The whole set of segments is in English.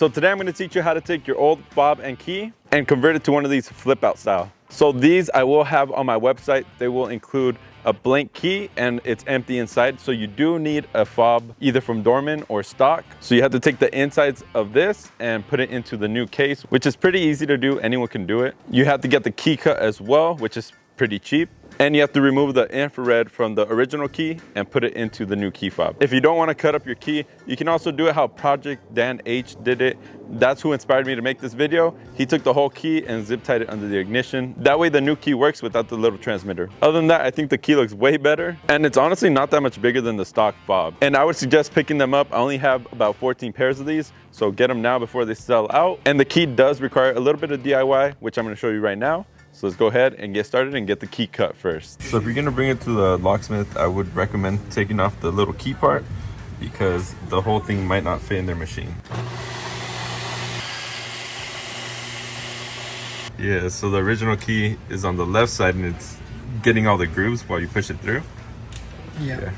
So today I'm going to teach you how to take your old fob and key and convert it to one of these flip out style. So these I will have on my website. They will include a blank key and it's empty inside. So you do need a fob either from Dorman or stock. So you have to take the insides of this and put it into the new case, which is pretty easy to do. Anyone can do it. You have to get the key cut as well, which is pretty cheap. And you have to remove the infrared from the original key and put it into the new key fob. If you don't want to cut up your key, you can also do it how Project Dan H did it. That's who inspired me to make this video. He took the whole key and zip tied it under the ignition. That way the new key works without the little transmitter. Other than that, I think the key looks way better. And it's honestly not that much bigger than the stock fob. And I would suggest picking them up. I only have about 14 pairs of these. So get them now before they sell out. And the key does require a little bit of DIY, which I'm going to show you right now. So let's go ahead and get started and get the key cut first. So if you're gonna bring it to the locksmith, I would recommend taking off the little key part because the whole thing might not fit in their machine. Yeah, so the original key is on the left side and it's getting all the grooves while you push it through. Yeah.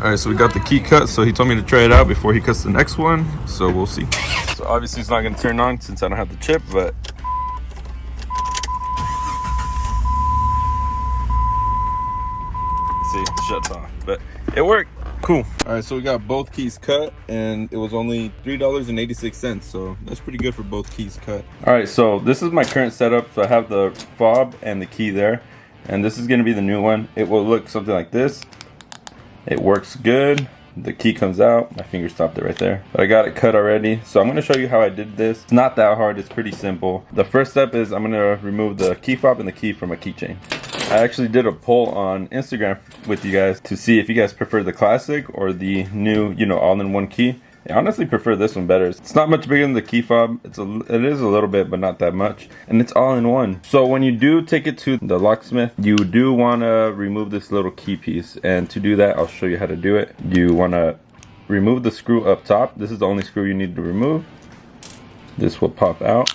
All right, so we got the key cut. So he told me to try it out before he cuts the next one. So we'll see. So obviously it's not gonna turn on since I don't have the chip, but see, it shuts off, but it worked. Cool. All right, so we got both keys cut and it was only $3.86, so that's pretty good for both keys cut. All right, so this is my current setup. So I have the fob and the key there, and this is gonna be the new one. It will look something like this. It works good. The key comes out. My finger stopped it right there, but I got it cut already. So I'm going to show you how I did this. It's not that hard. It's pretty simple. The first step is I'm going to remove the key fob and the key from a keychain. I actually did a poll on Instagram with you guys to see if you guys prefer the classic or the new, all-in-one key. I honestly prefer this one better. It's not much bigger than the key fob. It is a little bit, but not that much. And it's all in one. So when you do take it to the locksmith, you do want to remove this little key piece. And to do that, I'll show you how to do it. You want to remove the screw up top. This is the only screw you need to remove. This will pop out.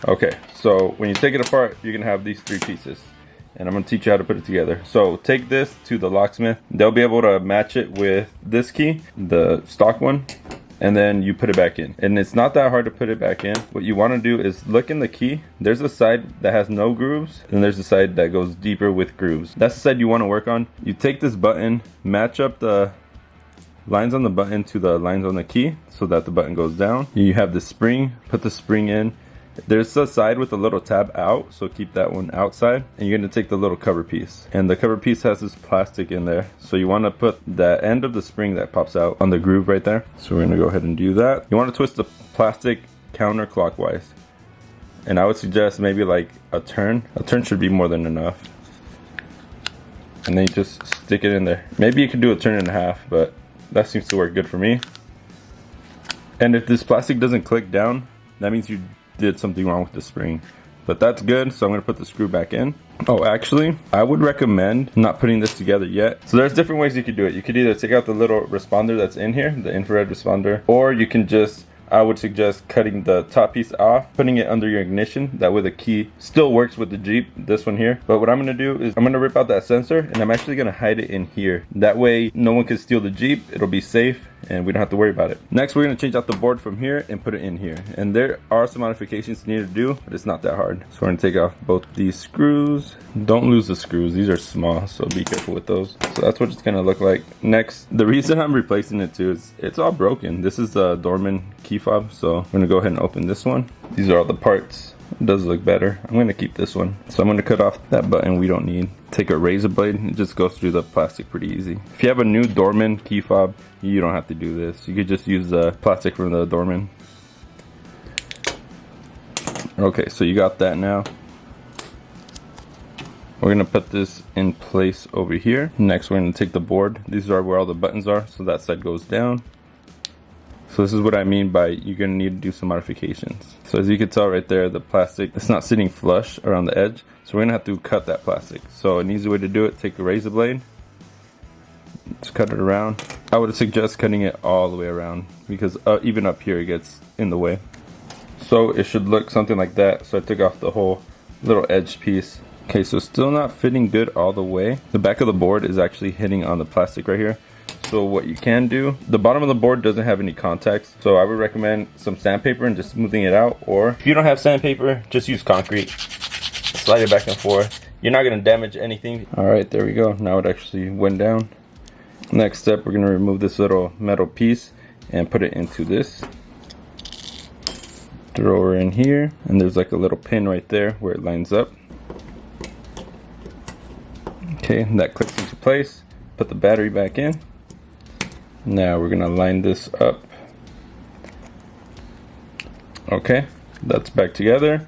Okay, so when you take it apart, you're going to have these three pieces. And I'm going to teach you how to put it together. So take this to the locksmith. They'll be able to match it with this key, the stock one, and then you put it back in. And it's not that hard to put it back in. What you want to do is look in the key. There's a side that has no grooves, and there's a side that goes deeper with grooves. That's the side you want to work on. You take this button, match up the lines on the button to the lines on the key so that the button goes down. You have the spring, put the spring in. There's a side with a little tab out, so keep that one outside. And you're going to take the little cover piece. And the cover piece has this plastic in there. So you want to put the end of the spring that pops out on the groove right there. So we're going to go ahead and do that. You want to twist the plastic counterclockwise. And I would suggest maybe like a turn. A turn should be more than enough. And then you just stick it in there. Maybe you could do a turn and a half, but that seems to work good for me. And if this plastic doesn't click down, that means you did something wrong with the spring, but that's good. So I'm going to put the screw back in. Oh, actually, I would recommend not putting this together yet. So there's different ways you could do it. You could either take out the little responder that's in here, the infrared responder, or you can just, I would suggest cutting the top piece off, putting it under your ignition. That way the key still works with the Jeep, this one here. But what I'm gonna do is I'm gonna rip out that sensor and I'm actually gonna hide it in here. That way no one can steal the Jeep. It'll be safe and we don't have to worry about it. Next, we're gonna change out the board from here and put it in here. And there are some modifications you need to do, but it's not that hard. So we're gonna take off both these screws. Don't lose the screws. These are small, so be careful with those. So that's what it's gonna look like. Next, the reason I'm replacing it too is it's all broken. This is the Dorman key fob, so I'm gonna go ahead and open this one. These are all the parts. It does look better. I'm gonna keep this one. So I'm gonna cut off that button we don't need. Take a razor blade, it just goes through the plastic pretty easy. If you have a new Dorman key fob, you don't have to do this. You could just use the plastic from the Dorman. Okay, so you got that now. We're gonna put this in place over here. Next, we're gonna take the board. These are where all the buttons are, so that side goes down. So this is what I mean by you're gonna need to do some modifications. So as you can tell right there, the plastic, it's not sitting flush around the edge. So we're gonna have to cut that plastic. So an easy way to do it, take a razor blade, just cut it around. I would suggest cutting it all the way around because even up here it gets in the way. So it should look something like that. So I took off the whole little edge piece. Okay, so still not fitting good all the way. The back of the board is actually hitting on the plastic right here. So what you can do, the bottom of the board doesn't have any contacts, so I would recommend some sandpaper and just smoothing it out. Or if you don't have sandpaper, just use concrete. Slide it back and forth. You're not gonna damage anything. All right, there we go. Now it actually went down. Next step, we're gonna remove this little metal piece and put it into this. Throw her in here, and there's like a little pin right there where it lines up. Okay, that clicks into place. Put the battery back in. Now we're gonna line this up. Okay, that's back together.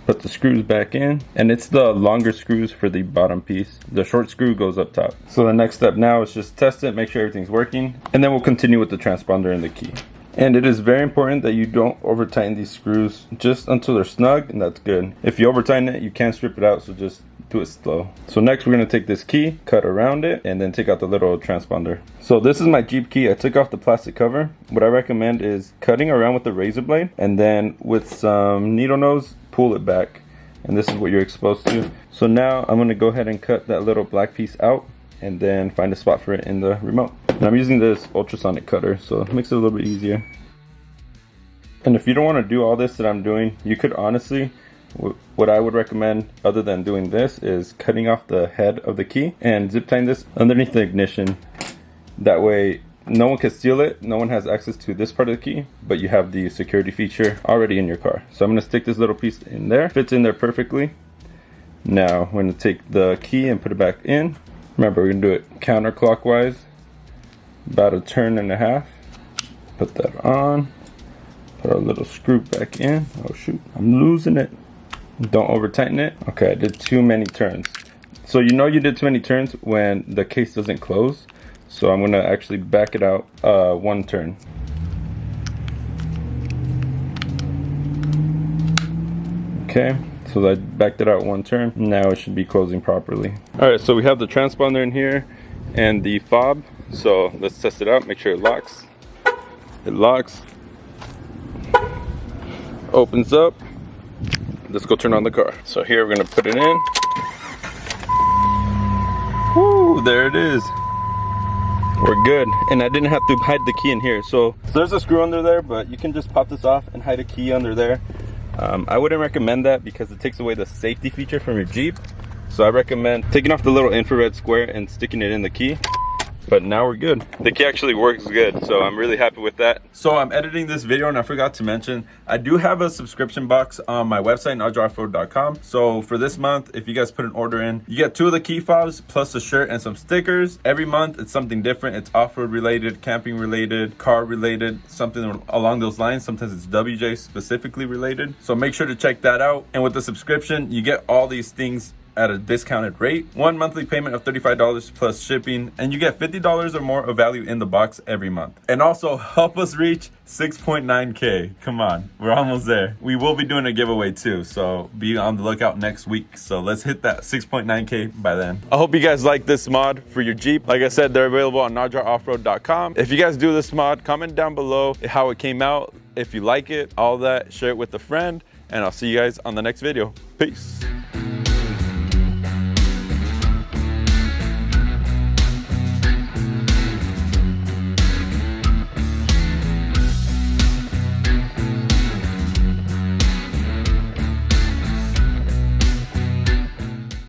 Put the screws back in, and it's the longer screws for the bottom piece. The short screw goes up top. So the next step now is just test it, make sure everything's working, and then we'll continue with the transponder and the key. And it is very important that you don't over tighten these screws just until they're snug, and that's good. If you over tighten it, you can't strip it out, so just do it slow. So next we're gonna take this key, cut around it, and then take out the little transponder. So this is my Jeep key. I took off the plastic cover. What I recommend is cutting around with the razor blade, and then with some needle nose, pull it back. And this is what you're exposed to. So now I'm gonna go ahead and cut that little black piece out, and then find a spot for it in the remote. And I'm using this ultrasonic cutter, so it makes it a little bit easier. And if you don't want to do all this that I'm doing, you could honestly, what I would recommend other than doing this is cutting off the head of the key and zip tying this underneath the ignition. That way no one can steal it, no one has access to this part of the key, but you have the security feature already in your car. So I'm going to stick this little piece in there, fits in there perfectly. Now I'm going to take the key and put it back in. Remember, we're going to do it counterclockwise, about a turn and a half. Put that on, put our little screw back in. Oh shoot, I'm losing it. Don't over tighten it. Okay, I did too many turns. So you know you did too many turns when the case doesn't close. So I'm gonna actually back it out one turn. Okay, so I backed it out one turn. Now it should be closing properly. All right, so we have the transponder in here and the fob. So let's test it out, make sure it locks. It locks. Opens up. Let's go turn on the car. So here we're gonna put it in. Woo, there it is. We're good. And I didn't have to hide the key in here. So there's a screw under there, but you can just pop this off and hide a key under there. I wouldn't recommend that because it takes away the safety feature from your Jeep. So I recommend taking off the little infrared square and sticking it in the key. But now we're good. The key actually works good, so I'm really happy with that. So I'm editing this video and I forgot to mention, I do have a subscription box on my website, najaroffroad.com. So for this month, if you guys put an order in, you get 2 of the key fobs plus a shirt and some stickers. Every month it's something different. It's off-road related, camping related, car related, something along those lines. Sometimes it's WJ specifically related. So make sure to check that out. And with the subscription, you get all these things at a discounted rate. 1 monthly payment of $35 plus shipping, and you get $50 or more of value in the box every month. And also help us reach 6.9K. Come on, we're almost there. We will be doing a giveaway too, so be on the lookout next week. So let's hit that 6.9K by then. I hope you guys like this mod for your Jeep. Like I said, they're available on najaroffroad.com. If you guys do this mod, comment down below how it came out, if you like it, all that, share it with a friend, and I'll see you guys on the next video. Peace.